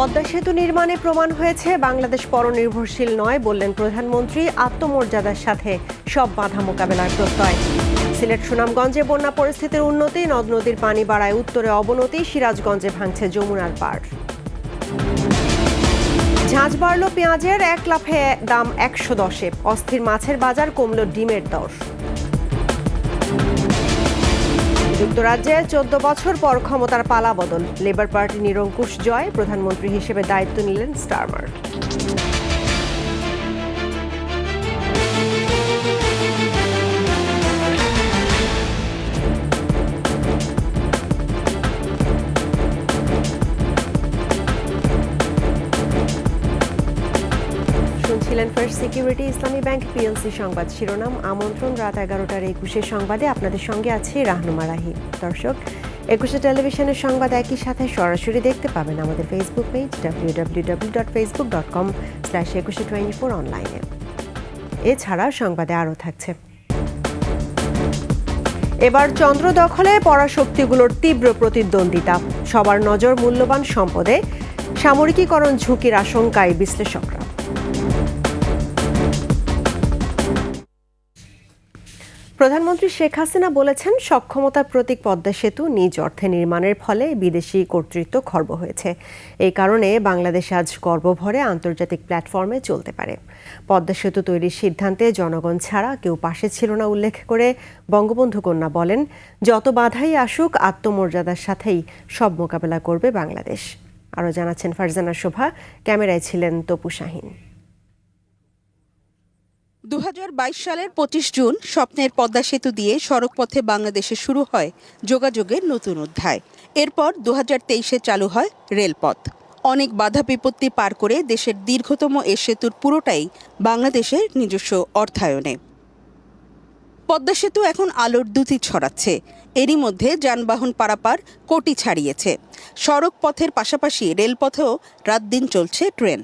পদ্মা সেতু নির্মাণে প্রমাণ হয়েছে বাংলাদেশ পরনির্ভরশীল নয়, বললেন প্রধানমন্ত্রী। আত্মমর্যাদার সাথে সব বাধা মোকাবেলার প্রত্যয়। সিলেট সুনামগঞ্জে বন্যা পরিস্থিতির উন্নতি, নদ নদীর পানি বাড়ায়, উত্তরে অবনতি, সিরাজগঞ্জে ভাঙছে যমুনার পাড়। ঝাঁঝ বাড়ল পেঁয়াজের, এক লাফে দাম 110-এ। অস্থির মাছের বাজার, কমল ডিমের দর। যুক্তরাজ্যে 14 বছর পর ক্ষমতার পালাবদল, লেবার পার্টি নিরঙ্কুশ জয়, প্রধানমন্ত্রী হিসেবে দায়িত্ব নিলেন স্টারমার। শুনছিলেন ফার্স্ট সিকিউরিটি ইসলামী ব্যাংক পিএলসি সংবাদ শিরোনাম। আমন্ত্রণ রাত 11টার 21 সংবাদে। আপনাদের সঙ্গে আছি রাহনুমা রাহি। দর্শক, 21 টেলিভিশনের সংবাদ একই সাথে সরাসরি দেখতে পাবেন আমাদের ফেসবুক পেজ www.facebook.com/2124 অনলাইনে। এছাড়া সংবাদে আরও থাকছে। এবার চন্দ্র দখলে পরাশক্তিগুলোর তীব্র প্রতিদ্বন্দ্বিতা, সবার নজর মূল্যবান সম্পদে, সামরিকীকরণ ঝুঁকির আশঙ্কায় বিশ্লেষকরা। প্রধানমন্ত্রী শেখ হাসিনা বলেছেন, সক্ষমতার প্রতীক পদ্মা সেতু নিজ অর্থে নির্মাণের ফলে বিদেশি কর্তৃত্ব খর্ব হয়েছে। এই কারণে বাংলাদেশ আজ গর্বভরে আন্তর্জাতিক প্ল্যাটফর্মে চলতে পারে। পদ্মা সেতু তৈরির সিদ্ধান্তে জনগণ ছাড়া কেউ পাশে ছিল না উল্লেখ করে বঙ্গবন্ধু কন্যা বলেন, যত বাধাই আসুক আত্মমর্যাদার সাথেই সব মোকাবেলা করবে বাংলাদেশ। আরও জানাচ্ছেন ফারজানা শোভা, ক্যামেরায় ছিলেন তপু শাহিন। 2022 সালের 25 জুন স্বপ্নের পদ্মা সেতু দিয়ে সড়কপথে বাংলাদেশে শুরু হয় যোগাযোগের নতুন অধ্যায়। এরপর 2023-এ চালু হয় রেলপথ। অনেক বাধা বিপত্তি পার করে দেশের দীর্ঘতম এ সেতুর পুরোটাই বাংলাদেশের নিজস্ব অর্থায়নে। পদ্মা সেতু এখন আলোর দ্যুতি ছড়াচ্ছে। এরই মধ্যে যানবাহন পারাপার কোটি ছাড়িয়েছে। সড়ক পথের পাশাপাশি রেলপথেও রাত দিন চলছে ট্রেন।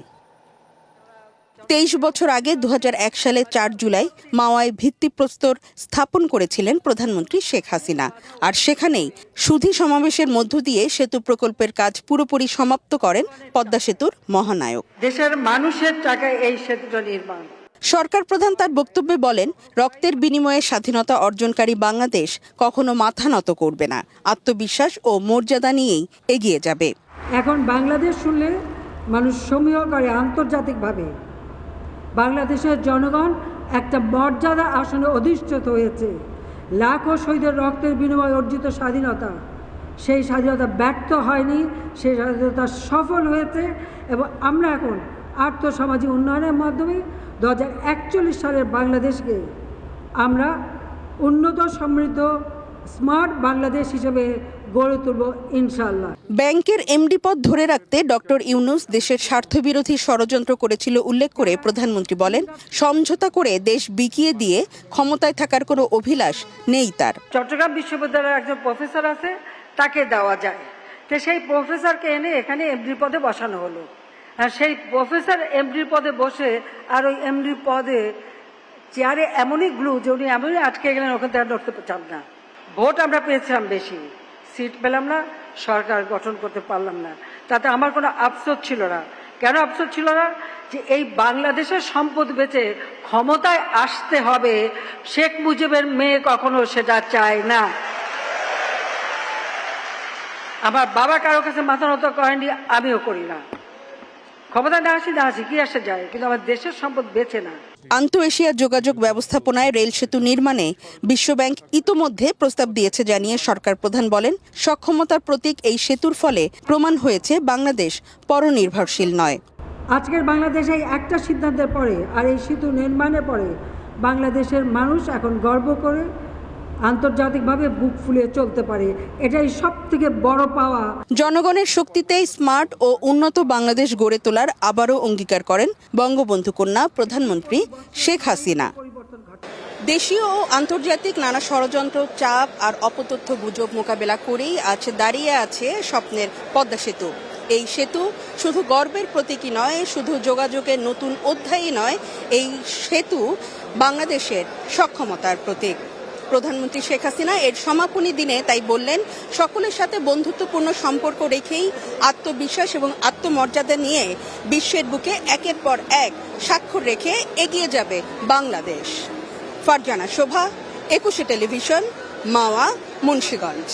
23 বছর আগে 2001 সালে 4 জুলাই মাওয়ায় ভিত্তিপ্রস্তর স্থাপন করেছিলেন প্রধানমন্ত্রী শেখ হাসিনা। আর সেখানেই সুধী সমাবেশের মধ্য দিয়ে সেতু প্রকল্পের কাজ পুরোপুরি সমাপ্ত করেন পদ্মা সেতুর মহানায়ক। দেশের মানুষের টাকায় এই সেতুটা নির্মাণ। সরকার প্রধান তার বক্তব্যে বলেন, রক্তের বিনিময়ে স্বাধীনতা অর্জনকারী বাংলাদেশ কখনো মাথা নত করবে না, আত্মবিশ্বাস ও মর্যাদা নিয়েই এগিয়ে যাবে। এখন বাংলাদেশ শুনলে মানুষ সমীহ করে আন্তর্জাতিকভাবে। বাংলাদেশের জনগণ একটা মর্যাদা আসনে অধিষ্ঠিত হয়েছে। লাখো শহীদের রক্তের বিনিময়ে অর্জিত স্বাধীনতা, সেই স্বাধীনতা ব্যর্থ হয়নি, সেই স্বাধীনতা সফল হয়েছে। এবং আমরা এখন আর্থসামাজিক উন্নয়নের মাধ্যমে 2041 সালের বাংলাদেশকে আমরা উন্নত, সমৃদ্ধ, স্মার্ট বাংলাদেশ হিসেবে গড়ে তুলব ইনশাআল্লাহ। ব্যাংকের এমডি পদ ধরে রাখতে ডক্টর ইউনূস দেশের স্বার্থবিরোধী ষড়যন্ত্র করেছিল উল্লেখ করে প্রধানমন্ত্রী বলেন, সমঝোতা করে দেশ বিকিয়ে দিয়ে ক্ষমতায় থাকার কোনো অভিলাষ নেই তার। চট্টগ্রাম বিশ্ববিদ্যালয়ের একজন প্রফেসর আছে, তাকে দেওয়া যায়, তো সেই প্রফেসরকে এনে এখানে এমডি পদে বসানো হলো। আর সেই প্রফেসর এমডি পদে বসে আর ওই এমডি পদে চেয়ারে এমনই গ্লু যে উনি এমনই আটকে গেলেন, ওখান থেকে নড়তে চান না। ভোট আমরা পেয়েছিলাম বেশি, সিট পেলাম না, সরকার গঠন করতে পারলাম না। তাতে আমার কোনো আফসোস ছিল না। কেন আফসোস ছিল না? যে এই বাংলাদেশের সম্পদ বেচে ক্ষমতায় আসতে হবে, শেখ মুজিবের মেয়ে কখনো সেটা চায় না। আমার বাবা কারো কাছে মাথা নত করেনি, আমিও করি না। ক্ষমতা না আসি কি আসে যায়, কিন্তু আমার দেশের সম্পদ বেচে না। আন্তঃ এশিয়া যোগাযোগ ব্যবস্থাপনায় রেল সেতু নির্মাণে বিশ্বব্যাংক ইতোমধ্যে প্রস্তাব দিয়েছে জানিয়ে সরকার প্রধান বলেন, সক্ষমতার প্রতীক এই সেতুর ফলে প্রমাণ হয়েছে বাংলাদেশ পরনির্ভরশীল নয়। আজকের বাংলাদেশে একটা সিদ্ধান্তের পরে আর এই সেতু নির্মাণের পরে বাংলাদেশের মানুষ এখন গর্ব করে আন্তর্জাতিকভাবে বুক ফুলিয়ে চলতে পারে। এটাই সবথেকে বড় পাওয়া। জনগণের শক্তিতে স্মার্ট ও উন্নত বাংলাদেশ গড়ে তোলার আবারও অঙ্গীকার করেন বঙ্গবন্ধু কন্যা প্রধানমন্ত্রী শেখ হাসিনা। দেশীয় ও আন্তর্জাতিক নানা ষড়যন্ত্র, চাপ আর অপতথ্য গুজব মোকাবেলা করেই আজ দাঁড়িয়ে আছে স্বপ্নের পদ্মা সেতু। এই সেতু শুধু গর্বের প্রতীকই নয়, শুধু যোগাযোগের নতুন অধ্যায়ই নয়, এই সেতু বাংলাদেশের সক্ষমতার প্রতীক। প্রধানমন্ত্রী শেখ হাসিনা এর সমাপনী দিনে তাই বললেন, সকলের সাথে বন্ধুত্বপূর্ণ সম্পর্ক রেখেই আত্মবিশ্বাস এবং আত্মমর্যাদা নিয়ে বিশ্বের বুকে একের পর এক স্বাক্ষর রেখে এগিয়ে যাবে বাংলাদেশ। ফারজানা শোভা, 21 টেলিভিশন, মাওয়া, মুন্সিগঞ্জ।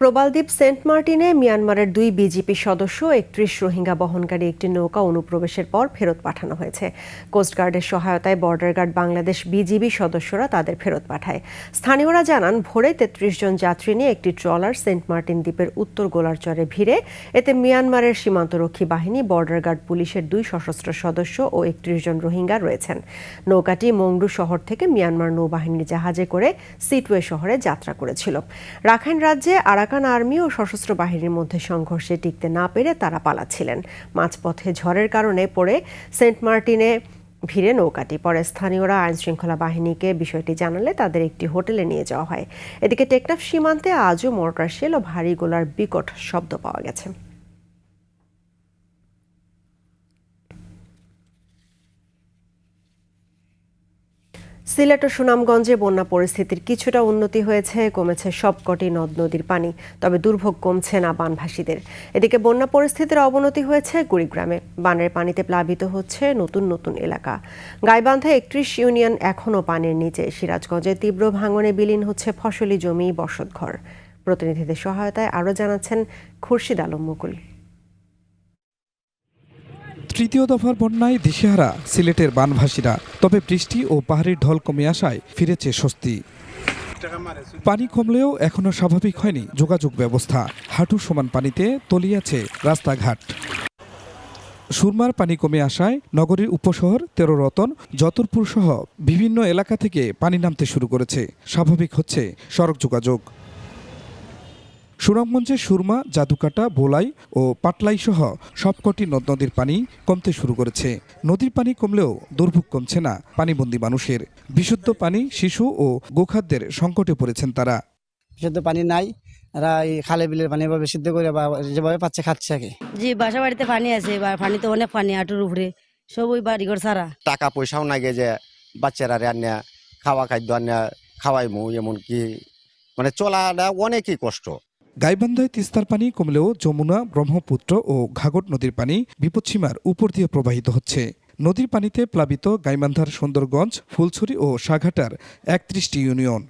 প্রবালদ্বীপ সেন্ট মার্টিনে মিয়ানমারের 2 বিজিপি সদস্য 31 রোহিঙ্গা বহনকারী একটি নৌকা অনুপ্রবেশের পর ফেরত পাঠানো হয়েছে। কোস্টগার্ডের সহায়তায় বর্ডার গার্ড বাংলাদেশ বিজিবি সদস্যরা তাদের ফেরত পাঠায়। স্থানীয়রা জানান, ভোরে 33 জন যাত্রী নিয়ে একটি ট্রলার সেন্ট মার্টিন দ্বীপের উত্তর গোলার্চরে ভিড়ে। এতে মিয়ানমারের সীমান্তরক্ষী বাহিনী, বর্ডার গার্ড পুলিশের 2 সশস্ত্র সদস্য ও 31 জন রোহিঙ্গা রয়েছেন। নৌকাটি মংডু শহর থেকে মিয়ানমার নৌবাহিনীর জাহাজে করে সিটওয়ে শহরে যাত্রা করেছিল। রাখাইন রাজ্যে আরাকান আর্মি ও সশস্ত্র বাহিনীর মধ্যে সংঘর্ষে টিকতে না পেরে তারা পালাচ্ছিলেন। মাঝপথে ঝড়ের কারণে পড়ে সেন্ট মার্টিনে ভিড়ে নৌকাটি। পরে স্থানীয়রা আইনশৃঙ্খলা বাহিনীকে বিষয়টি জানালে তাদের একটি হোটেলে নিয়ে যাওয়া হয়। এদিকে টেকনাফ সীমান্তে আজও মর্টার শেল ও ভারী গোলার বিকট শব্দ পাওয়া গেছে। সিলেট ও সুনামগঞ্জে বন্যা পরিস্থিতির কিছুটা উন্নতি হয়েছে, কমেছে সবকটি নদ নদীর পানি, তবে দুর্ভোগ কমছে না বানভাসীদের। এদিকে বন্যা পরিস্থিতির অবনতি হয়েছে কুড়িগ্রামে। বানের পানিতে প্লাবিত হচ্ছে নতুন নতুন এলাকা। গাইবান্ধায় 31 ইউনিয়ন এখনও পানির নিচে। সিরাজগঞ্জে তীব্র ভাঙনে বিলীন হচ্ছে ফসলি জমি, বসতঘর। প্রতিনিধিদের সহায়তায় আরও জানাচ্ছেন খুরশিদ আলম মুকুল। তৃতীয় দফার বন্যায় দিশেহারা সিলেটের বানভাসীরা, তবে বৃষ্টি ও পাহাড়ির ঢল কমে আসায় ফিরেছে স্বস্তি। পানি কমলেও এখনো স্বাভাবিক হয়নি যোগাযোগ ব্যবস্থা। হাঁটু সমান পানিতে তলিয়েছে রাস্তাঘাট। সুরমার পানি কমে আসায় নগরীর উপশহর 13 রতন, যতুরপুর সহ বিভিন্ন এলাকা থেকে পানি নামতে শুরু করেছে। স্বাভাবিক হচ্ছে সড়ক যোগাযোগ। সুনামগঞ্জে সুরমা, জাদুকাটা, বোলাই ও পাটলাই সহ সবকটি নদ নদীর পানি কমতে শুরু করেছে। নদীর পানি কমলেও দুর্ভোগ কমছে না পানিবন্দী মানুষের। বিশুদ্ধ পানি, শিশু ও গোখাদ্যের সংকটে পড়েছেন তারা। বিশুদ্ধ পানি নাই, এরা এই খালে বিলের পানি এভাবে সিদ্ধ করে বা যেভাবে পাচ্ছে খাচ্ছে আগে। জি, বাসা বাড়িতে পানি আছে, পানি তো অনেক পানি, হাঁটুর উপরে সব ওই বাড়িঘর ছাড়া। টাকা পয়সাও নাগে যে বাচ্চারা রান্না খাওয়া খাদ্য আন্না খাওয়াইমু, এমনকি মানে চলাটা অনেকই কষ্ট। গাইবান্ধায় তিস্তার পানি কমলেও যমুনা, ব্রহ্মপুত্র ও ঘাঘট নদীর পানি বিপদসীমার উপর দিয়ে প্রবাহিত হচ্ছে। নদীর পানিতে প্লাবিত গাইবান্ধার সুন্দরগঞ্জ, ফুলছড়ি ও সাঘাটার 31টি ইউনিয়ন।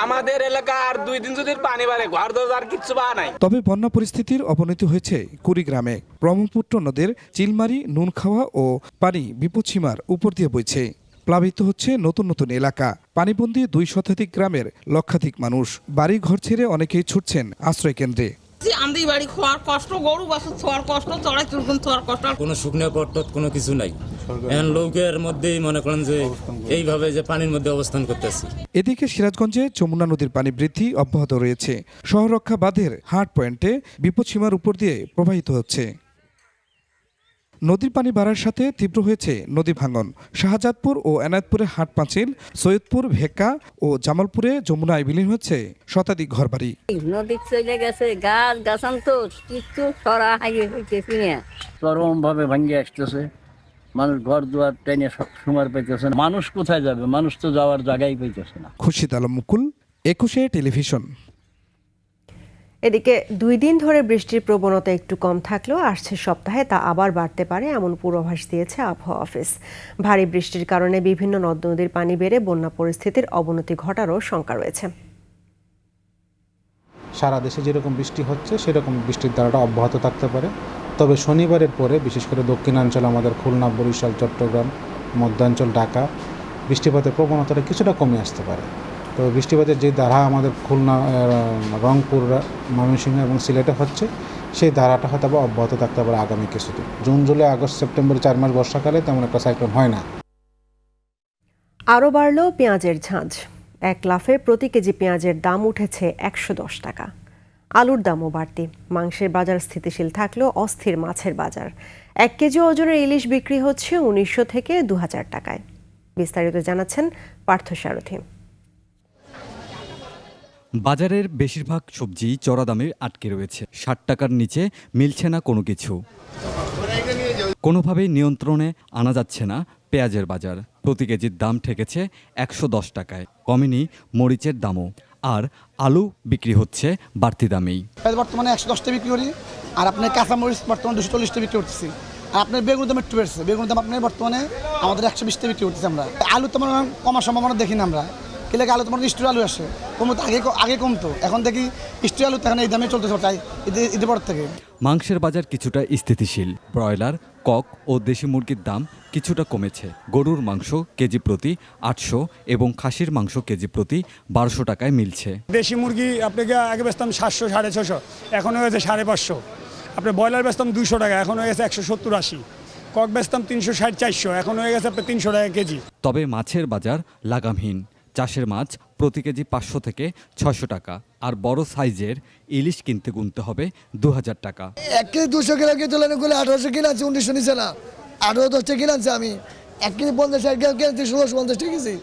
আমাদের এলাকা আর 2 দিন যদি পানি বাড়ে, ঘর দরজার কিচ্ছু পাওয়া নাই। তবে বন্যা পরিস্থিতির অবনতি হয়েছে কুড়িগ্রামে। ব্রহ্মপুত্র নদের চিলমারি, নুনখাওয়া ও পানি বিপদসীমার উপর দিয়ে বইছে। প্লাবিত হচ্ছে নতুন নতুন এলাকা। পানিবন্দী 2 শতাধিক গ্রামের লক্ষাধিক মানুষ। বাড়ি ঘর ছেড়ে অনেকেই ছুটছেন আশ্রয় কেন্দ্রে। আমাদের বাড়ি খাওয়ার কষ্ট, গরু বাছুর ছোয়ার কষ্ট, চড়াই চুরগুন ছোয়ার কষ্ট। কোনো শুকনো পট্টত কোনো কিছু নাই। এখন লোকের মধ্যেই মনে করেন যে এইভাবে যে পানির মধ্যে অবস্থান করতেছি। এদিকে সিরাজগঞ্জে যমুনা নদীর পানি বৃদ্ধি অব্যাহত রয়েছে। শহররক্ষা বাঁধের হাট পয়েন্টে বিপদসীমার উপর দিয়ে প্রবাহিত হচ্ছে। নদীর পানি বাড়ার সাথে তীব্র হয়েছে নদী ভাঙন। শাহজাদপুর ও এনায়েতপুরে হাট পাঁচিল, সৈয়দপুর, ভেকা ও জামালপুরে যমুনায় বিলীন হচ্ছে শতাধিক ঘরবাড়ি। নদী চলে গেছে, গাছ গাছান তো কিছু সরা হাইয়ে হইতেছি না। চরম ভাবে ভাঙ্গে আসতেছে, মানুষ ঘর দুয়ার টেনে সময় পাইতেছে না। মানুষ কোথায় যাবে? মানুষ তো যাওয়ার জায়গায় পাইতেছে না। খুরশিদ আলম মুকুল, 21 টেলিভিশন। এদিকে 2 দিন ধরে বৃষ্টির প্রবণতা একটু কম থাকলেও আসছে সপ্তাহে তা আবার বাড়তে পারে এমন পূর্বাভাস দিয়েছে আবহাওয়া অফিস। ভারী বৃষ্টির কারণে বিভিন্ন নদ নদীর পানি বেড়ে বন্যা পরিস্থিতির অবনতি ঘটারও শঙ্কা রয়েছে। সারা দেশে যেরকম বৃষ্টি হচ্ছে সেরকম বৃষ্টির ধারাটা অব্যাহত থাকতে পারে। তবে শনিবারের পরে বিশেষ করে দক্ষিণাঞ্চল, আমাদের খুলনা, বরিশাল, চট্টগ্রাম, মধ্যাঞ্চল, ঢাকা বৃষ্টিপাতের প্রবণতাটা কিছুটা কমে আসতে পারে। তো বৃষ্টিপাতের যে ধারা আমাদের খুলনা, রংপুর, ময়মনসিংহ এবং সিলেটে হচ্ছে, সেই ধারাটা হয়তো অব্যাহত থাকতে পারে আগামী কিছুদিন। জুন, জুলাই, আগস্ট, সেপ্টেম্বর 4 মাস বর্ষাকালে তেমন একটা সাইক্লোন হয় না। আরও বাড়ল পেঁয়াজের ঝাঁঝ। 1 লাফে প্রতি কেজি পেঁয়াজের দাম উঠেছে 110 টাকা। আলুর দামও বাড়তি। মাংসের বাজার স্থিতিশীল থাকলেও অস্থির মাছের বাজার। 1 কেজি ওজনের ইলিশ বিক্রি হচ্ছে 1900 থেকে 2000 টাকায়। বিস্তারিত জানাচ্ছেন পার্থসারথী। বাজারের বেশিরভাগ সবজি চড়া দামে আটকে রয়েছে। 60 টাকার নিচে মিলছে না কোনো কিছু। কোনোভাবেই নিয়ন্ত্রণে আনা যাচ্ছে না পেঁয়াজের বাজার। প্রতি কেজির দাম ঠেকেছে 110 টাকায়। কমেনি মরিচের দামও, আর আলু বিক্রি হচ্ছে বাড়তি দামেই। বর্তমানে 110 টাকা বিক্রি করি, আর আপনার কাঁচামরিচ বর্তমানে 240 টাকা বিক্রি করতেছি। আর আপনার বেগুন দাম একটু বেড়েছে, বেগুন দাম আপনার বর্তমানে আমাদের 120 টাকা বিক্রি করতেছি আমরা। আলু তো মানে কমার সম্ভাবনা দেখি না আমরা, কিলে আলু তোমার স্টোর আলু আসে কমতো, আগে কমতো, এখন দেখি স্টোর আলু এখন এই দামে চলতেছে তাই ঈদের পর থেকে। মাংসের বাজার কিছুটা স্থিতিশীল। ব্রয়লার, কক ও দেশি মুরগির দাম কিছুটা কমেছে। গরুর মাংস কেজি প্রতি 800 এবং খাসির মাংস কেজি প্রতি 1200 টাকায় মিলছে। দেশি মুরগি আপনাকে আগে বেচতাম 700 650, এখন হয়ে গেছে 550। আপনার ব্রয়লার বেচতাম 200 টাকা, এখন হয়ে গেছে 170-80। কক বেচতাম 360 400, এখন হয়ে গেছে আপনার 300 টাকা কেজি। তবে মাছের বাজার লাগামহীন। চাষের মাছ প্রতি কেজি 500 থেকে 600 টাকা, আর বড় সাইজের ইলিশ কিনতে গুনতে হবে 2000 টাকা। 1 কেজি 200 গ্রাম কে তুলনা করলে 1800 কিনে আনছি, 1900 নিচে না, 1810 টাকা কিনে আনছি আমি। 1 কেজি 50 গ্রাম কিনে 1650 টাকা কেজি,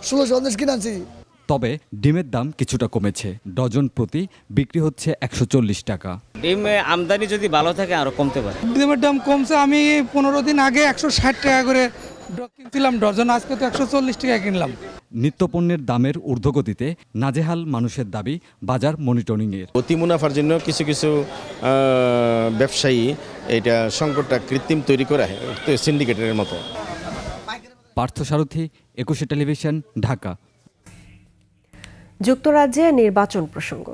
1650 কিনে আনছি। তবে ডিমের দাম কিছুটা কমেছে। ডজন প্রতি বিক্রি হচ্ছে 140 টাকা। ডিম আমদানি যদি ভালো থাকে আরো কমতে পারে। ডিমের দাম কমছে, আমি 15 দিন আগে 160 টাকা করে কিনছিলাম ডজন, আজকে তো 140 টাকা কিনলাম। নিত্যপণ্যের দামের ঊর্ধ্বগতিতে নাজেহাল মানুষের দাবি বাজার মনিটরিংয়ের। অতি মুনাফার জন্য কিছু কিছু ব্যবসায়ী এটা সংকটটা কৃত্রিম তৈরি করা হয়, সিন্ডিকেটের মতো। পার্থসারথী, 21 টেলিভিশন, ঢাকা। যুক্তরাজ্যে নির্বাচন প্রসঙ্গ।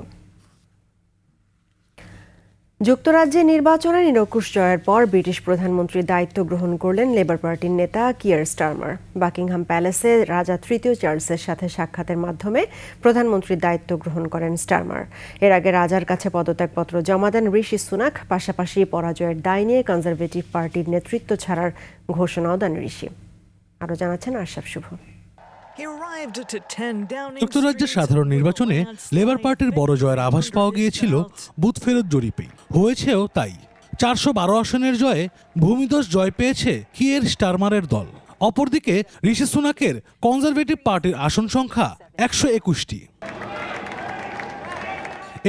যুক্তরাজ্যে নির্বাচনে নিরঙ্কুশ জয়ের পর ব্রিটিশ প্রধানমন্ত্রীর দায়িত্ব গ্রহণ করলেন লেবার পার্টির নেতা কিয়ার স্টারমার। বাকিংহাম প্যালেসে রাজা তৃতীয় চার্লসের সাথে সাক্ষাতের মাধ্যমে প্রধানমন্ত্রীর দায়িত্ব গ্রহণ করেন স্টারমার। এর আগে রাজার কাছে পদত্যাগপত্র জমা দেন ঋষি সুনাক। পাশাপাশি পরাজয়ের দায় নিয়ে কনজারভেটিভ পার্টির নেতৃত্ব ছাড়ার ঘোষণাও দেন ঋষি। আরও জানাচ্ছেন আশরাফ শুভ। যুক্তরাজ্যের সাধারণ নির্বাচনে লেবার পার্টির বড় জয়ের আভাস পাওয়া গিয়েছিল বুথ ফেরত জরিপে। হয়েছেও তাই। 412 আসনের জয়ে ভূমিধস জয় পেয়েছে কিয়ের স্টারমারের দল। অপরদিকে ঋষি সুনাকের কনজারভেটিভ পার্টির আসন সংখ্যা 121টি।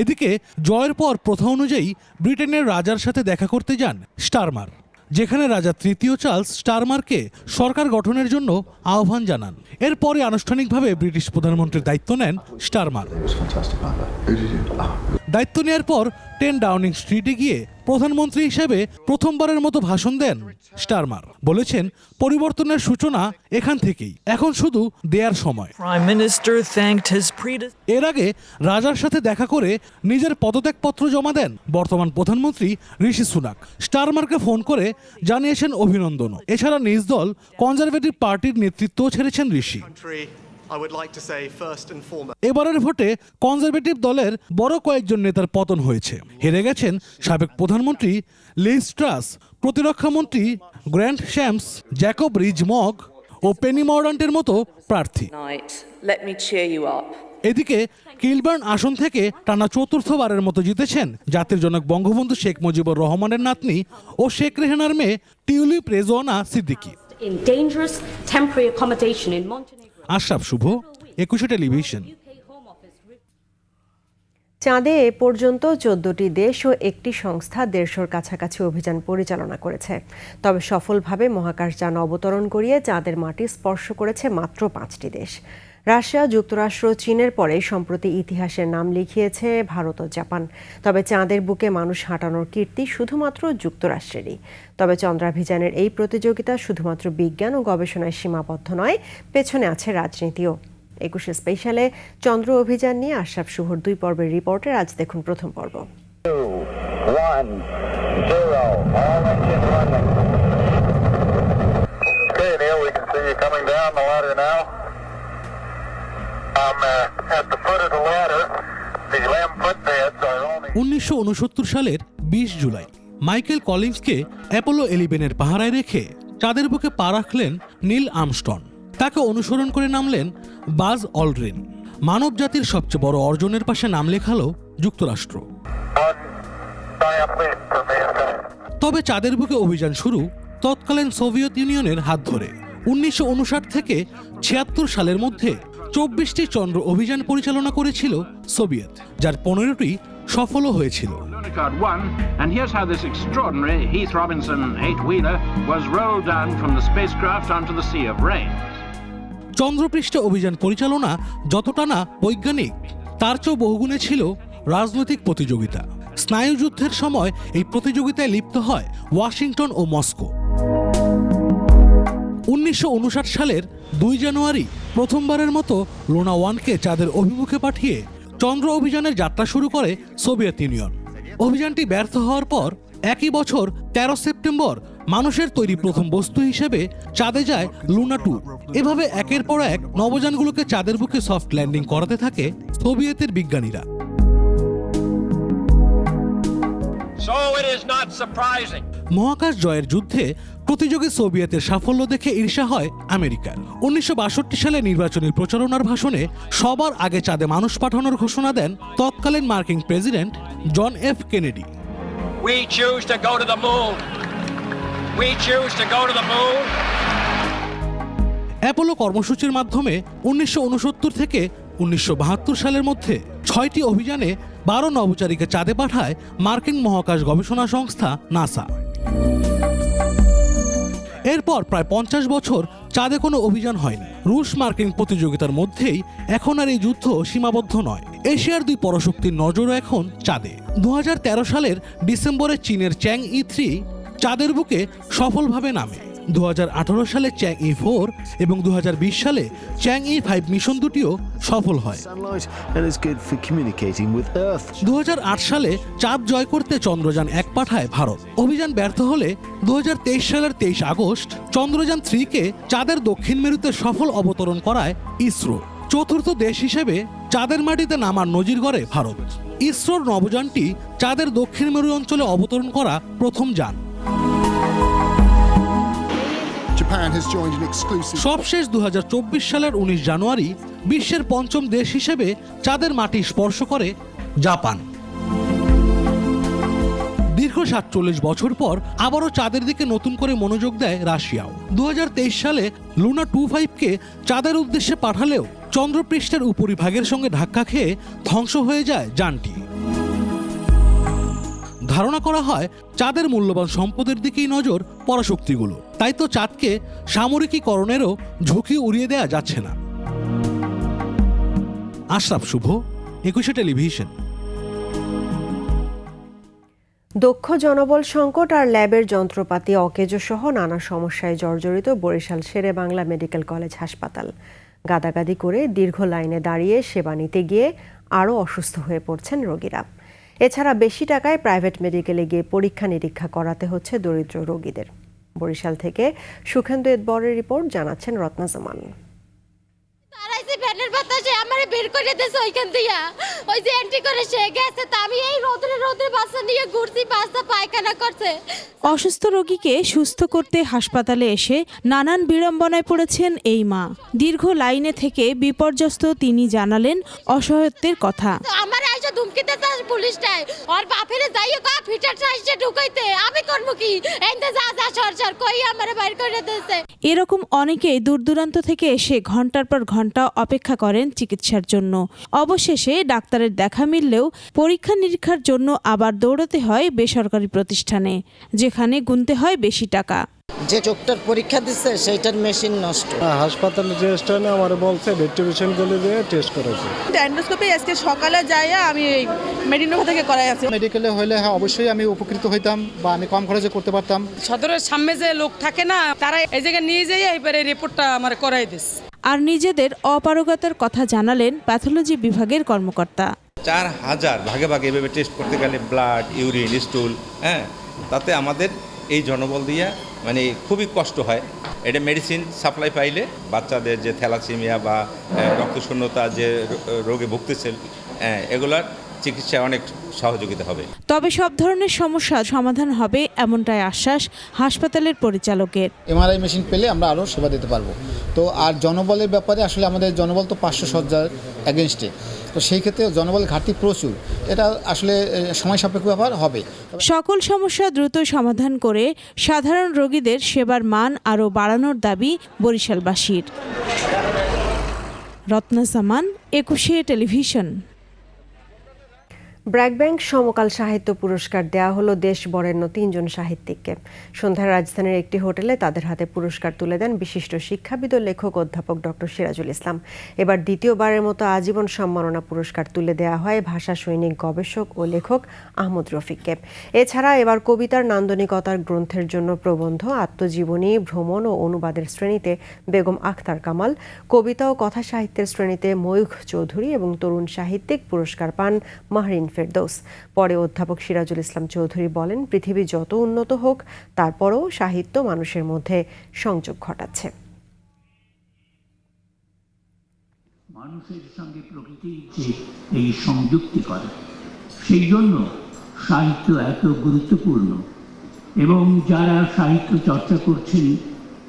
এদিকে জয়ের পর প্রথা অনুযায়ী ব্রিটেনের রাজার সাথে দেখা করতে যান স্টারমার, যেখানে রাজা তৃতীয় চার্লস স্টারমারকে সরকার গঠনের জন্য আহ্বান জানান। এরপরে আনুষ্ঠানিকভাবে ব্রিটিশ প্রধানমন্ত্রীর দায়িত্ব নেন স্টারমার। দায়িত্ব নেওয়ার পর 10 ডাউনিং স্ট্রিটে গিয়ে প্রধানমন্ত্রী হিসেবে প্রথমবারের মতো ভাষণ দেন স্টারমার। বলেছেন, পরিবর্তনের সূচনা এখান থেকেই, এখন শুধু দেয়ার সময়। এর আগে রাজার সাথে দেখা করে নিজের পদত্যাগপত্র জমা দেন বর্তমান প্রধানমন্ত্রী ঋষি সুনাক। স্টারমারকে ফোন করে জানিয়েছেন অভিনন্দন। এছাড়া নিজ দল কনজারভেটিভ পার্টির নেতৃত্ব ছেড়েছেন ঋষি। এবারের ভোটে কনজারভেটিভ দলের বড় কয়েকজন নেতার পতন হয়েছে। হেরে গেছেন সাবেক প্রধানমন্ত্রী লিজ ট্রাস, প্রতিরক্ষা মন্ত্রী গ্র্যান্ট শ্যামস, জ্যাকব রিজ-মগ ও পেনি মর্ডান্টের মতো প্রার্থী। এদিকে কিলবার্ন আসন থেকে টানা চতুর্থবারের মতো জিতেছেন জাতির জনক বঙ্গবন্ধু শেখ মুজিবুর রহমানের নাতনি ও শেখ রেহানার মেয়ে টিউলিপ রেজওয়ানা সিদ্দিকী। আশরাফ শুভ, 21 টেলিভিশন। চাঁদে এ পর্যন্ত 14টি দেশ ও একটি সংস্থা 150-র কাছাকাছি অভিযান পরিচালনা করেছে। তবে সফলভাবে মহাকাশযান অবতরণ করিয়ে চাঁদের মাটি স্পর্শ করেছে মাত্র 5টি দেশ। রাশিয়া, যুক্তরাষ্ট্র, চীনের পরে সম্প্রতি ইতিহাসের নাম লিখিয়েছে ভারত ও জাপান। তবে চাঁদের বুকে মানুষ হাঁটানোর কীর্তি শুধুমাত্র যুক্তরাষ্ট্রেরই। তবে চন্দ্রাভিযানের এই প্রতিযোগিতা শুধুমাত্র বিজ্ঞান ও গবেষণায় সীমাবদ্ধ নয়, পেছনে আছে রাজনীতিও। 21 স্পেশালে চন্দ্র অভিযান নিয়ে আশরাফ শুভর 2 পর্বের রিপোর্টের আজ দেখুন প্রথম পর্ব। উনিশশো 1969 সালের 20 জুলাই মাইকেল কলিন্সকে অ্যাপোলো 11-এর পাহারায় রেখে চাঁদের বুকে পা রাখলেন নীল আর্মস্ট্রং। তাকে অনুসরণ করে নামলেন বাজ অলড্রিন। মানব জাতির সবচেয়ে বড় অর্জনের পাশে নাম লেখালো যুক্তরাষ্ট্র। তবে চাঁদের বুকে অভিযান শুরু তৎকালীন সোভিয়েত ইউনিয়নের হাত ধরে। 1959 থেকে 76 সালের মধ্যে 24টি চন্দ্র অভিযান পরিচালনা করেছিল সোভিয়েত, যার 15টি সফলও হয়েছিল। Card 1, and here's how this extraordinary Heath Robinson 8-wheeler was rolled down from the spacecraft onto the Sea of Rain. চন্দ্রপৃষ্ঠে অভিযান পরিচালনা যতটা না বৈজ্ঞানিক, তার চেয়েও বহুগুণে ছিল রাজনৈতিক প্রতিযোগিতা। স্নায়ুযুদ্ধের সময় এই প্রতিযোগিতায় লিপ্ত হয় ওয়াশিংটন ও মস্কো। 1959 সালের 2 জানুয়ারি প্রথমবারের মতো লুনা 1কে চাঁদের অভিমুখে পাঠিয়ে চন্দ্র অভিযানের যাত্রা শুরু করে সোভিয়েত ইউনিয়ন। অভিযানটি ব্যর্থ হওয়ার পর একই বছর 13 সেপ্টেম্বর মানুষের তৈরি প্রথম বস্তু হিসেবে চাঁদে যায় লুনা 2। এভাবে একের পর এক নবযানগুলোকে চাঁদের বুকে সফট ল্যান্ডিং করাতে থাকে সোভিয়েতের বিজ্ঞানীরা। মহাকাশ জয়ের যুদ্ধে প্রতিযোগী সোভিয়েতের সাফল্য দেখে ঈর্ষা হয় আমেরিকার। 1962 সালে নির্বাচনী প্রচারণার ভাষণে সবার আগে চাঁদে মানুষ পাঠানোর ঘোষণা দেন তৎকালীন মার্কিন president John F Kennedy. Apollo কর্মসূচির মাধ্যমে 1969 থেকে 1972 সালের মধ্যে 6টি অভিযানে 12 নভোচারীকে চাঁদে পাঠায় মার্কিন মহাকাশ গবেষণা সংস্থা নাসা। এরপর প্রায় 50 বছর চাঁদে কোনো অভিযান হয়নি। রুশ মার্কিন প্রতিযোগিতার মধ্যেই এখন আর এই যুদ্ধ সীমাবদ্ধ নয়। এশিয়ার 2 পরাশক্তির নজরও এখন চাঁদে। 2013 সালের ডিসেম্বরে চীনের চ্যাং ই-3 চাঁদের বুকে সফলভাবে নামে। 2018 সালে চ্যাং ই-4 এবং 2020 সালে চ্যাং ই-5 মিশন দুটিও সফল হয়। 2008 সালে চাঁদ জয় করতে চন্দ্রযান 1 পাঠায় ভারত। অভিযান ব্যর্থ হলে 2023 সালের 23 আগস্ট চন্দ্রযান 3কে চাঁদের দক্ষিণ মেরুতে সফল অবতরণ করায় ইসরো। চতুর্থ দেশ হিসেবে চাঁদের মাটিতে নামার নজির গড়ে ভারত। ইসরোর নবযানটি চাঁদের দক্ষিণ মেরু অঞ্চলে অবতরণ করা প্রথম যান। সবশেষ 2024 সালের 19 জানুয়ারি বিশ্বের 5ম দেশ হিসেবে চাঁদের মাটি স্পর্শ করে জাপান। দীর্ঘ 47 বছর পর আবারও চাঁদের দিকে নতুন করে মনোযোগ দেয় রাশিয়াও। 2023 সালে লুনা 25কে চাঁদের উদ্দেশ্যে পাঠালেও চন্দ্রপৃষ্ঠের উপরিভাগের সঙ্গে ধাক্কা খেয়ে ধ্বংস হয়ে যায় যানটি। ধারণা করা হয় চাঁদের মূল্যবান সম্পদের দিকেই নজর পরাশক্তিগুলো। তাই তো চাঁদকে সামরিকীকরণেরও ঝুঁকি উড়িয়ে দেয়া যাচ্ছে না। আশরাফ শুভ, 21 টেলিভিশন। দক্ষ জনবল সংকট আর ল্যাবের যন্ত্রপাতি অকেজো সহ নানা সমস্যায় জর্জরিত বরিশাল শেরে বাংলা মেডিকেল কলেজ হাসপাতাল। গাদাগাদি করে দীর্ঘ লাইনে দাঁড়িয়ে সেবা নিতে গিয়ে আরও অসুস্থ হয়ে পড়ছেন রোগীরা। এছাড়া বেশি টাকায় প্রাইভেট মেডিকেলে গিয়ে পরীক্ষা নিরীক্ষা করাতে হচ্ছে দরিদ্র রোগীদের। বরিশাল থেকে সুখেন্দু এদবরের রিপোর্ট, জানাচ্ছেন রত্না জামান। অসুস্থ রোগীকে সুস্থ করতে হাসপাতালে এসে নানান বিড়ম্বনায় পড়েছেন এই মা। দীর্ঘ লাইনে থেকে বিপর্যস্ত তিনি জানালেন অসহায়ত্বের কথা। এরকম অনেকেই দূর দূরান্ত থেকে এসে ঘন্টার পর ঘন্টা অপেক্ষা করেন চিকিৎসার জন্য। অবশেষে ডাক্তারের দেখা মিললেও পরীক্ষা নিরীক্ষার জন্য আবার দৌড়াতে হয় বেসরকারি প্রতিষ্ঠানে, যেখানে গুনতে হয় বেশি টাকা। যে চোখটার পরীক্ষা দিচ্ছে সেইটার মেশিন নষ্ট। হাসপাতালে টেস্ট হয় না, আমার বলছে ভেন্টিলেশন গুলো দিয়ে টেস্ট করেছে। এন্ডোস্কোপি আজকে সকালে যাইয়া আমি মেডিনোভা থেকে করাই আছি। মেডিকেলে হলে হ্যাঁ অবশ্যই আমি উপকৃত হইতাম বা আমি কম খরচে করতে পারতাম। সদরের সামনে যে লোক থাকে না, তারা এই জায়গায় নিয়ে যাইয়া এবারে রিপোর্টটা আমার করাই দিচ্ছে। আর নিজেদের অপারগতার কথা জানালেন প্যাথোলজি বিভাগের কর্মকর্তা। 4000 ভাগে ভাগে এভাবে টেস্ট করতে গেলে ব্লাড, ইউরিন, স্টুল, হ্যাঁ, তাতে আমাদের এই জনবল দিয়ে মানে খুবই কষ্ট হয়। এটা মেডিসিন সাপ্লাই পাইলে বাচ্চাদের যে থ্যালাসেমিয়া বা রক্তশূন্যতা যে রোগে ভুগতেছে, এগুলার চিকিৎসায় অনেক সহযোগিতা হবে। তবে সব ধরনের সমস্যা সমাধান হবে এমনটাই আশ্বাস হাসপাতালের পরিচালকের। এমআরআই মেশিন পেলে আমরা আরও সেবা দিতে পারবো। তো আর জনবলের ব্যাপারে আসলে আমাদের জনবল তো 500 শয্যার এগেনস্টে, তো সেই ক্ষেত্রে জনবলের ঘাটতি প্রচুর। এটা আসলে সময় সাপেক্ষ ব্যাপার হবে। সকল সমস্যা দ্রুত সমাধান করে সাধারণ রোগীদের সেবার মান আরও বাড়ানোর দাবি বরিশালবাসীর। রত্না জামান, 21 টেলিভিশন। ব্র্যাক ব্যাংক সমকাল সাহিত্য পুরস্কার দেয়া হলো দেশ বরেণ্য 3 জন সাহিত্যিককে। সন্ধ্যায় রাজধানীর একটি হোটেলে তাদের হাতে পুরস্কার তুলে দেন বিশিষ্ট শিক্ষাবিদ ও লেখক অধ্যাপক ডক্টর সিরাজুল ইসলাম। এবার দ্বিতীয়বারের মতো আজীবন সম্মাননা পুরস্কার তুলে দেয়া হয় ভাষা সৈনিক গবেষক ও লেখক আহমদ রফিককে। এছাড়া এবার কবিতার নান্দনিকতার গ্রন্থের জন্য প্রবন্ধ, আত্মজীবনী, ভ্রমণ ও অনুবাদের শ্রেণীতে বেগম আখতার কামাল, কবিতা ও কথা সাহিত্যের শ্রেণীতে ময়ূখ চৌধুরী এবং তরুণ সাহিত্যিক পুরস্কার পান মাহরিন ফেরদৌস। পরে অধ্যাপক সিরাজুল ইসলাম চৌধুরী বলেন, পৃথিবী যত উন্নত হোক তারপরও সাহিত্য মানুষের মধ্যে সংযোগ ঘটাচ্ছে। মানুষের সঙ্গে প্রকৃতির যে এই সংযুক্তি করে, সেই জন্য সাহিত্য এত গুরুত্বপূর্ণ এবং যারা সাহিত্য চর্চা করছেন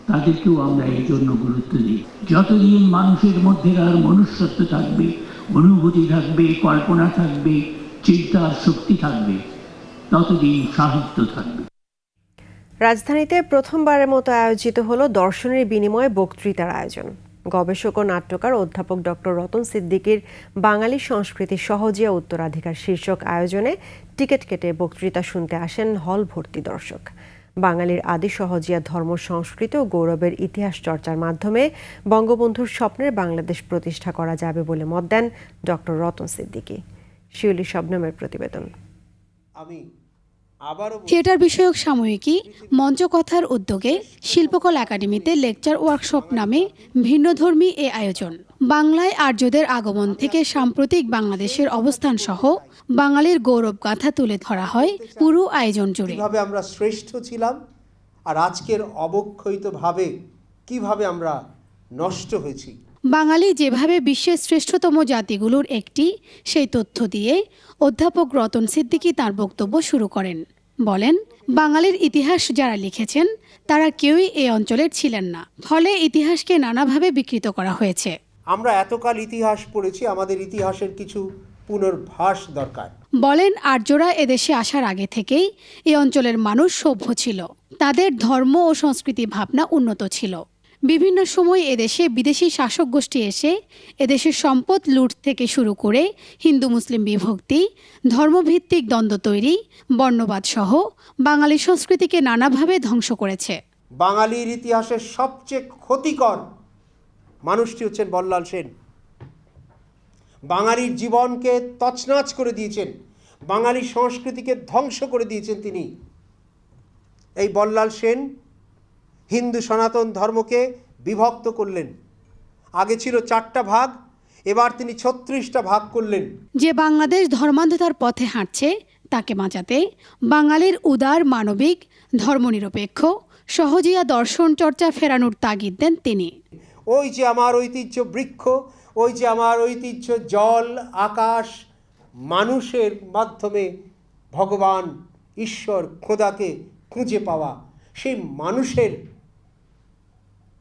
তাদেরকেও আমরা এই জন্য গুরুত্ব দিই। যতদিন মানুষের মধ্যে আর মনুষ্যত্ব থাকবে, অনুভূতি থাকবে, কল্পনা থাকবে, চিন্তার শক্তি থাকবে, ততদিন সাহিত্য থাকবে। রাজধানীতে প্রথমবারের মতো আয়োজিত হলো দর্শনের বিনিময়ে বক্তৃতার আয়োজন। গবেষক ও নাট্যকার অধ্যাপক ডক্টর রতন সিদ্দিকীর বাঙালি সংস্কৃতি সহজিয়া উত্তরাধিকার শীর্ষক আয়োজনে টিকিট কেটে বক্তৃতা শুনতে আসেন হল ভর্তি দর্শক। বাঙালির আদি সহজিয়া ধর্ম, সংস্কৃতি ও গৌরবের ইতিহাস চর্চার মাধ্যমে বঙ্গবন্ধুর স্বপ্নের বাংলাদেশ প্রতিষ্ঠা করা যাবে বলে মত দেন ডক্টর রতন সিদ্দিকী। শিউলি শবনমের প্রতিবেদন। থিয়েটার বিষয়ক সাময়িকী মঞ্চকথার উদ্যোগে শিল্পকলা একাডেমিতে লেকচার ওয়ার্কশপ নামে ভিন্নধর্মী এ আয়োজন। বাংলায় আর্যদের আগমন থেকে সাম্প্রতিক বাংলাদেশের অবস্থান সহ বাঙালির গৌরব গাথা তুলে ধরা হয় পুরো আয়োজন জুড়ে। কিভাবে আমরা শ্রেষ্ঠ ছিলাম আর আজকের অবক্ষয়িতভাবে কিভাবে আমরা নষ্ট হয়েছি। বাঙালি যেভাবে বিশ্বের শ্রেষ্ঠতম জাতিগুলোর একটি, সেই তথ্য দিয়ে অধ্যাপক রতন সিদ্দিকী তার বক্তব্য শুরু করেন। বলেন, বাঙালির ইতিহাস যারা লিখেছেন তারা কেউই এই অঞ্চলের ছিলেন না, ফলে ইতিহাসকে নানাভাবে বিকৃত করা হয়েছে। আমরা এতকাল ইতিহাস পড়েছি, আমাদের ইতিহাসের কিছু পুনর্ভাস দরকার। বলেন, আর্যরা এদেশে আসার আগে থেকেই এই অঞ্চলের মানুষ সভ্য ছিল, তাদের ধর্ম ও সংস্কৃতি ভাবনা উন্নত ছিল। বিভিন্ন সময় এদেশে বিদেশি শাসক গোষ্ঠী এসে এদেশের সম্পদ লুট থেকে শুরু করে হিন্দু মুসলিম বিভক্তি, ধর্মভিত্তিক দ্বন্দ্ব তৈরি, বর্ণবাদ সহ বাঙালি সংস্কৃতিকে নানাভাবে ধ্বংস করেছে। বাঙালির ইতিহাসের সবচেয়ে ক্ষতিকর মানুষটি হচ্ছেন বল্লাল সেন। বাঙালির জীবনকে তছনছ করে দিয়েছেন, বাঙালি সংস্কৃতিকে ধ্বংস করে দিয়েছেন তিনি। এই বল্লাল সেন হিন্দু সনাতন ধর্মকে বিভক্ত করলেন। আগে ছিল 4টা ভাগ, এবার তিনি 36টা ভাগ করলেন। যে বাংলাদেশ ধর্মান্ধতার পথে হাঁটছে তাকে বাঁচাতে বাঙালির উদার, মানবিক, ধর্মনিরপেক্ষ সহজিয়া দর্শন চর্চা ফেরানোর তাগিদ দেন তিনি। ওই যে আমার ঐতিহ্য বৃক্ষ, ওই যে আমার ঐতিহ্য জল, আকাশ, মানুষের মাধ্যমে ভগবান, ঈশ্বর, খোদাকে খুঁজে পাওয়া, সেই মানুষের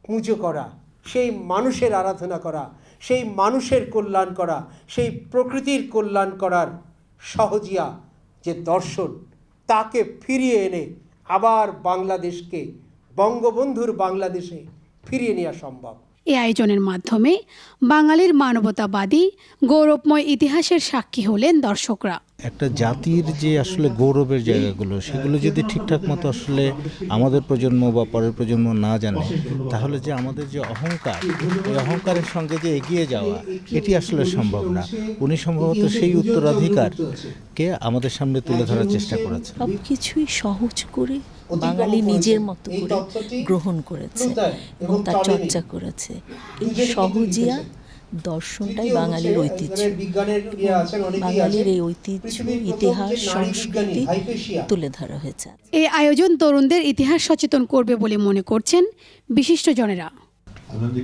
পুজো করা, সেই মানুষের আরাধনা করা, সেই মানুষের কল্যাণ করা, সেই প্রকৃতির কল্যাণ করার সহজিয়া যে দর্শন, তাকে ফিরিয়ে এনে আবার বাংলাদেশকে বঙ্গবন্ধুর বাংলাদেশে ফিরিয়ে নেওয়া সম্ভব। এই আয়োজনের মাধ্যমে বাঙালির মানবতাবাদী গৌরবময় ইতিহাসের সাক্ষী হলেন দর্শকরা। একটা জাতির যে আসলে গৌরবের জায়গাগুলো, সেগুলো যদি ঠিকঠাক মতো আসলে আমাদের প্রজন্ম বা পরের প্রজন্ম না জানে, তাহলে যে আমাদের যে অহংকার, এই অহংকারের সঙ্গে যে এগিয়ে যাওয়া, এটি আসলে সম্ভব না। উনি সম্ভবত সেই উত্তরাধিকারকে আমাদের সামনে তুলে ধরার চেষ্টা করেছেন। সব কিছুই সহজ করে বাঙালি নিজের মতো করে গ্রহণ করেছে এবং তার চর্চা করেছে। এই সহজিয়া দর্শনটাই বাঙালির ঐতিহ্য, বাঙালির এই ঐতিহ্য, ইতিহাস, সংস্কৃতি তুলে ধরা হয়েছে। এই আয়োজন তরুণদের ইতিহাস সচেতন করবে বলে মনে করছেন বিশিষ্টজনেরা।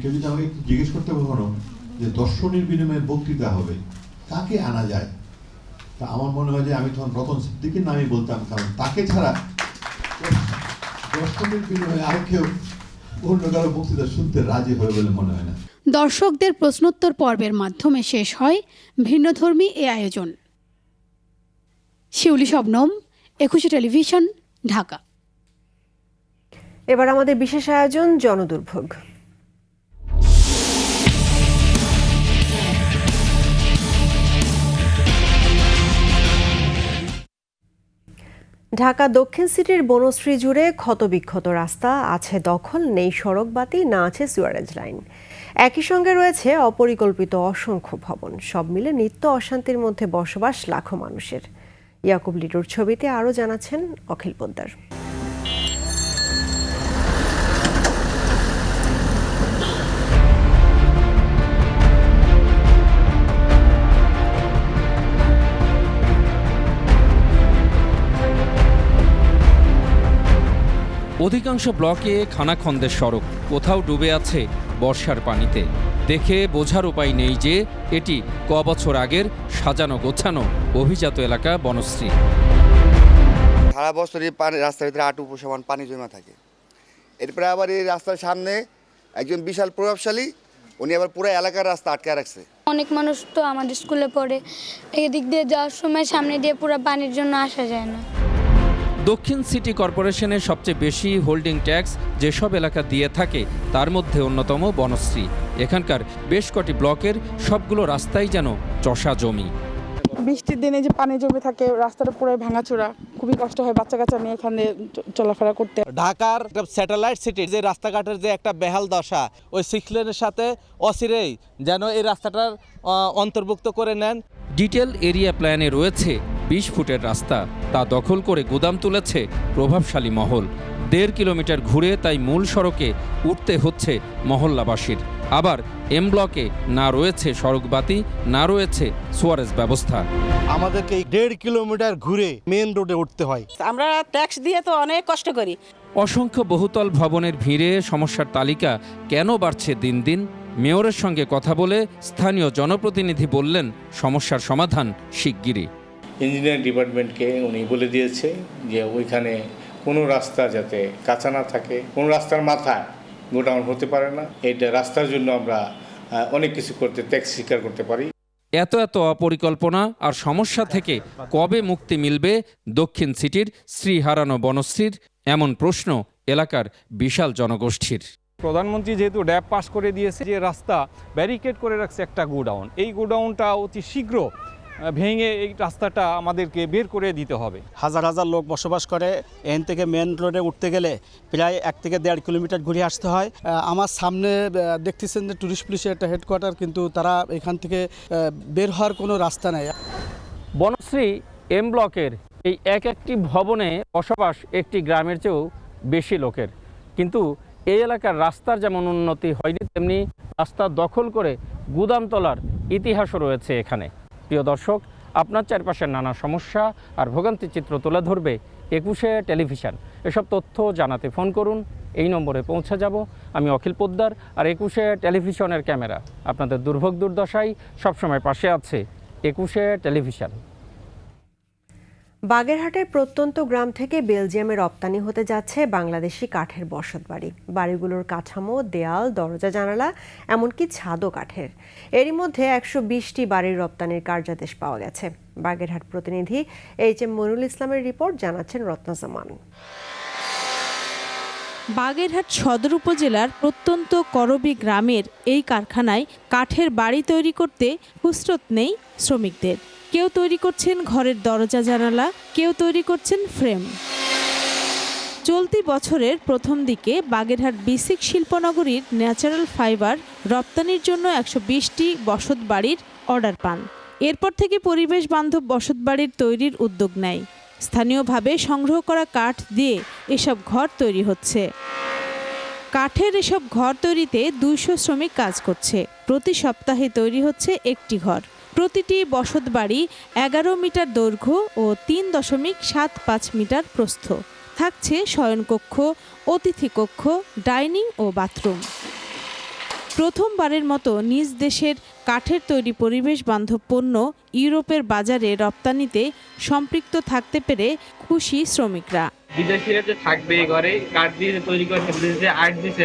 কেউ যদি আমাকে জিজ্ঞেস করতে কখনো যে দর্শনের বিনিময়ে বক্তৃতা হবে, কাকে আনা যায়, তা আমার মনে হয় যে আমি তখন রতন সিদ্দিকীর নামই বলতাম, কারণ তাকে ছাড়া দর্শনের বিনিময়ে আর কেউ অন্য কারো বক্তৃতা শুনতে রাজি হবে বলে মনে হয় না। দর্শকদের প্রশ্নোত্তর পর্বের মাধ্যমে শেষ হয় ভিন্নধর্মী এ আয়োজন। শিউলি শবনম, একুশে টেলিভিশন, ঢাকা। এবার আমাদের বিশেষ আয়োজন জনদুর্ভোগ। ঢাকা দক্ষিণ সিটির বনশ্রী জুড়ে ক্ষতবিক্ষত রাস্তা, আছে দখল, নেই সড়ক বাতি, না আছে সুয়ারেজ লাইন। একই সঙ্গে রয়েছে অপরিকল্পিত অসংখ্য ভবন। সব মিলে নিত্য অশান্তির মধ্যে বসবাস লাখো মানুষের। ইয়াকুব লিডুর ছবিতে আরও জানাচ্ছেন অখিল পোদ্দার। অধিকাংশ ব্লকে খানাখন্দের সড়ক, কোথাও ডুবে আছে বর্ষার পানিতে। দেখে বোঝার উপায় নেই যে এটি ক বছর আগের সাজানো গোছানো অভিজাত এলাকা বনশ্রী। সারা বছরই পানি রাস্তার ভিতরে ৮ উপসমান পানি জমা থাকে। এরপরে আবার এই রাস্তার সামনে একজন বিশাল প্রভাবশালী, উনি আবার পুরো এলাকার রাস্তা আটকে রাখছে। অনেক মানুষ তো আমাদের স্কুলে পড়ে, এদিক দিয়ে যাওয়ার সময় সামনে দিয়ে পুরো পানির জন্য আসা যায় না। দক্ষিণ সিটি কর্পোরেশনের সবচেয়ে বেশি হোল্ডিং ট্যাক্স যেসব এলাকা দিয়ে থাকে তার মধ্যে অন্যতম বনশ্রী। এখানকার বেশ কটি ব্লকের সবগুলো রাস্তাই যেন চষা জমি। বৃষ্টির দিনে যে পানি জমে থাকে, রাস্তাটা পুরো ভাঙাচোরা, খুবই কষ্ট হয় বাচ্চা কাচ্চা নিয়ে এখানে চলাফেরা করতে। ঢাকার স্যাটেলাইট সিটির যে রাস্তাঘাটের যে একটা বেহাল দশা, ওই 6 লেনের সাথে অচিরেই যেন এই রাস্তাটার অন্তর্ভুক্ত করে নেন। ডিটেল এরিয়া প্ল্যানে রয়েছে 20 ফুটের রাস্তা, তা দখল করে গুদাম তুলেছে প্রভাবশালী মহল। 1.5 কিলোমিটার ঘুরে তাই মূল সড়কে উঠতে হচ্ছে মহল্লাবাসীর। আবার এম ব্লকে না রয়েছে সড়কবাতি, না রয়েছে সুয়ারেজ ব্যবস্থা। আমাদেরকে 1.5 কিলোমিটার ঘুরে মেন রোডে উঠতে হয়। আমরা ট্যাক্স দিয়ে তো অনেক কষ্ট করি। অসংখ্য বহুতল ভবনের ভিড়ে সমস্যার তালিকা কেন বাড়ছে দিন দিন? মেয়রের সঙ্গে কথা বলে স্থানীয় জনপ্রতিনিধি বললেন সমস্যার সমাধান শিগগিরই। ইঞ্জিনিয়ারিং ডিপার্টমেন্টকে উনি বলে দিয়েছে যে ওইখানে কোনো রাস্তা যাতে কাঁচা না থাকে, কোনো রাস্তার মাথায় গোডাউন হতে পারে না। এইটা রাস্তার জন্য আমরা অনেক কিছু করতে, ট্যাক্স স্বীকার করতে পারি। এত অপরিকল্পনা আর সমস্যা থেকে কবে মুক্তি মিলবে দক্ষিণ সিটির শ্রী হারানো বনশ্রীর? এমন প্রশ্ন এলাকার বিশাল জনগোষ্ঠীর। প্রধানমন্ত্রী যেহেতু ড্যাব পাস করে দিয়েছে, যে রাস্তা ব্যারিকেড করে রাখছে একটা গোডাউন, এই গোডাউনটা অতি শীঘ্র ভেঙে এই রাস্তাটা আমাদেরকে বের করে দিতে হবে। হাজার হাজার লোক বসবাস করে, এখান থেকে মেন রোডে উঠতে গেলে প্রায় 1 থেকে 1.5 কিলোমিটার ঘুরে আসতে হয়। আমার সামনে দেখতেছেন যে টুরিস্ট পুলিশের একটা হেডকোয়ার্টার, কিন্তু তারা এখান থেকে বের হওয়ার কোনো রাস্তা নেই। বনশ্রী এম ব্লকের এই একটি ভবনে বসবাস একটি গ্রামের চেয়েও বেশি লোকের, কিন্তু এই এলাকার রাস্তার যেমন উন্নতি হয়নি, তেমনি রাস্তা দখল করে গুদাম তোলার ইতিহাসও রয়েছে এখানে। প্রিয় দর্শক, আপনার চারপাশের নানা সমস্যা আর ভোগান্তির চিত্র তুলে ধরবে 21 টেলিভিশন। এসব তথ্য জানাতে ফোন করুন, এই নম্বরে পৌঁছে যাব। আমি অখিল পোদ্দার, আর 21 টেলিভিশনের ক্যামেরা আপনাদের দুর্ভোগ দুর্দশায় সবসময় পাশে আছে। 21 টেলিভিশন। বাগেরহাটের প্রত্যন্ত গ্রাম থেকে বেলজিয়ামে রপ্তানি হতে যাচ্ছে বাংলাদেশি কাঠের বসতবাড়ি। বাড়িগুলোর কাঠামো, দেয়াল, দরজা, জানালা, এমনকি ছাদও কাঠের। এরই মধ্যে 120টি বাড়ির রপ্তানির কার্যাদেশ পাওয়া গেছে। বাগেরহাট প্রতিনিধি HM মনুল ইসলামের রিপোর্ট, জানাচ্ছেন রত্না জামান। বাগেরহাট সদর উপজেলার প্রত্যন্ত করবি গ্রামের এই কারখানায় কাঠের বাড়ি তৈরি করতে ফুসরত নেই শ্রমিকদের। কেউ তৈরি করছেন ঘরের দরজা জানালা, কেউ তৈরি করছেন ফ্রেম। চলতি বছরের প্রথম দিকে বাগেরহাট বিসিক শিল্পনগরীর ন্যাচারাল ফাইবার রপ্তানির জন্য 120টি বসতবাড়ির অর্ডার পান। এরপর থেকে পরিবেশ বান্ধব বসতবাড়ির তৈরির উদ্যোগ নেয়। স্থানীয়ভাবে সংগ্রহ করা কাঠ দিয়ে এসব ঘর তৈরি হচ্ছে। কাঠের এসব ঘর তৈরিতে 200 শ্রমিক কাজ করছে। প্রতি সপ্তাহে তৈরি হচ্ছে একটি ঘর। প্রতিটি বসতবাড়ি 11 মিটার দৈর্ঘ্য ও 3.75 মিটার প্রস্থ। থাকছে শয়নকক্ষ, অতিথিকক্ষ, ডাইনিং ও বাথরুম। প্রথমবারের মতো নিজ দেশের কাঠের তৈরি পরিবেশ বান্ধব পণ্য ইউরোপের বাজারে রপ্তানিতে সম্পৃক্ত থাকতে পেরে খুশি শ্রমিকরা। বিদেশিরা যে থাকবে ঘরে কাঠ দিয়ে তৈরি করছে, বিদেশে আর্ট দিছে,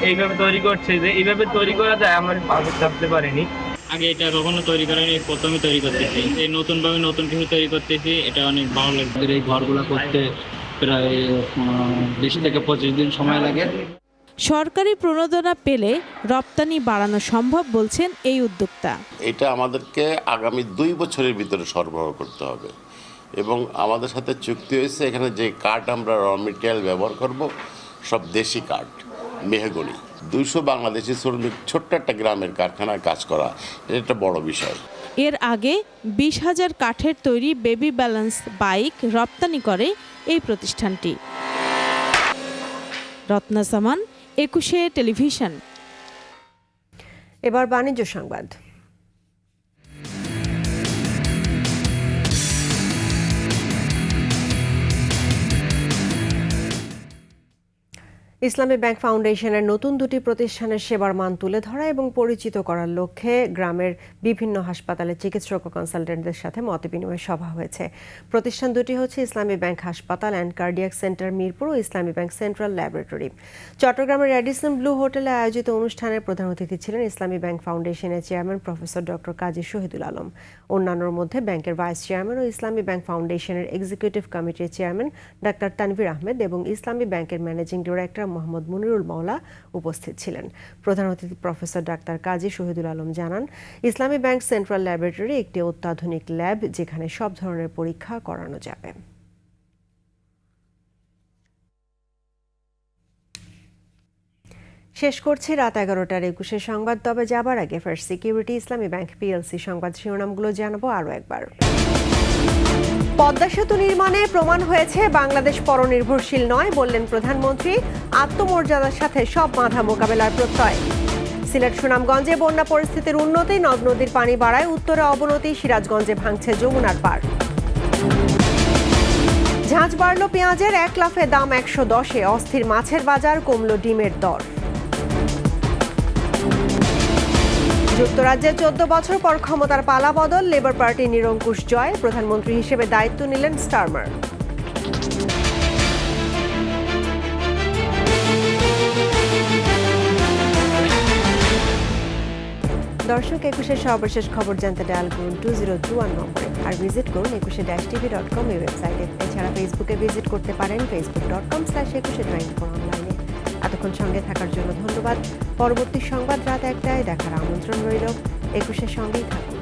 এইভাবে তৈরি করছে, যে এইভাবে তৈরি করা যায় আমরা ভাবতে পারিনি। আগে এটা কখনো তৈরি করেনি, প্রথমে তৈরি করতেছি। এই নতুনভাবে নতুন কিছু তৈরি করতেছি, এটা অনেক ভালো লাগছে। এই ঘরগুলো করতে প্রায় 20 থেকে 25 দিন সময় লাগে। সরকারি প্রণোদনা পেলে রপ্তানি বাড়ানো সম্ভব বলছেন এই উদ্যোক্তা। এটা আমাদেরকে আগামী 2 বছরের ভিতরে সরবরাহ করতে হবে। এবং আমাদের সাথে চুক্তি হয়েছে এখানে যে কাঠ আমরা র মেটেরিয়াল ব্যবহার করব সব দেশি কাঠ, মেহগনি। 200 বাংলাদেশি শ্রমিক ছোট্ট একটা গ্রামের কারখানায় কাজ করা, এটা একটা বড় বিষয়। এর আগে 20,000 কাঠের তৈরি বেবি ব্যালেন্স বাইক রপ্তানি করে এই প্রতিষ্ঠানটি। রত্না সামান, 21 টেলিভিশন। এবার বাণিজ্য সংবাদ। ইসলামী ব্যাংক ফাউন্ডেশনের নতুন দুটি প্রতিষ্ঠানের সেবার মান তুলে ধরা এবং পরিচিত করার লক্ষ্যে গ্রামের বিভিন্ন হাসপাতালে চিকিৎসক ও কনসালটেন্টদের সাথে মতবিনিময় সভা হয়েছে। প্রতিষ্ঠান দুটি হচ্ছে ইসলামী ব্যাংক হাসপাতাল and cardiac centre Mirpur O Islami bank central laboratory. চট্টগ্রামের রেডিসন ব্লু হোটেলে আয়োজিত অনুষ্ঠানের প্রধান অতিথি ছিলেন ইসলামী ব্যাংক ফাউন্ডেশনের চেয়ারম্যান প্রফেসর ডক্টর কাজী শহীদুল আলম। অন্যান্যর মধ্যে ব্যাংকের ভাইস চেয়ারম্যান ও ইসলামী ব্যাংক ফাউন্ডেশনের এক্সিকিউটিভ কমিটির চেয়ারম্যান ডাক্তার তানভীর আহমেদ এবং ইসলামী ব্যাংকের ম্যানেজিং ডিরেক্টর মোহাম্মদ মুনিরুল মাওলা উপস্থিত ছিলেন। প্রধান অতিথি প্রফেসর ডাক্তার কাজী শহীদুল আলম জানান, ইসলামী ব্যাংক সেন্ট্রাল ল্যাবরেটরি একটি অত্যাধুনিক ল্যাব যেখানে সব ধরনের পরীক্ষা করানো যাবে। শেষ করছি রাত 11টার 21 সংবাদ। তবে যাবার আগে ফার্স্ট সিকিউরিটি ইসলামী ব্যাংক পিএলসি সংবাদ শিরোনামগুলো জানাবো আরও একবার। পদ্মা সেতু নির্মাণে প্রমাণ হয়েছে বাংলাদেশ পরনির্ভরশীল নয়, বললেন প্রধানমন্ত্রী। আত্মমর্যাদার সাথে সব বাধা মোকাবেলার প্রত্যয়। সিলেট সুনামগঞ্জে বন্যা পরিস্থিতির উন্নতি, নদ নদীর পানি বাড়ায়, উত্তরে অবনতি, সিরাজগঞ্জে ভাঙছে যমুনার পাড়। ঝাঁঝ বাড়ল পেঁয়াজের, 1 লাফে দাম 110-এ, অস্থির মাছের বাজার, কমল ডিমের দর। যুক্তরাজ্যে 14 বছর পর ক্ষমতার পালা বদল, লেবার পার্টির নিরঙ্কুশ জয়, প্রধানমন্ত্রী হিসেবে দায়িত্ব নিলেন স্টারমার। দর্শক, 21-এর সর্বশেষ খবর জানতে ডায়াল করুন 2021 নম্বরে আর ভিজিট করুন 21-tv.com এই ওয়েবসাইটে। এছাড়া ফেসবুকে ভিজিট করতে পারেন facebook.com/2124 অনলাইনে। এতক্ষণ সঙ্গে থাকার জন্য ধন্যবাদ। পরবর্তী সংবাদ রাত 1টায় দেখার আমন্ত্রণ রইল। 21-এর সঙ্গেই থাকুন।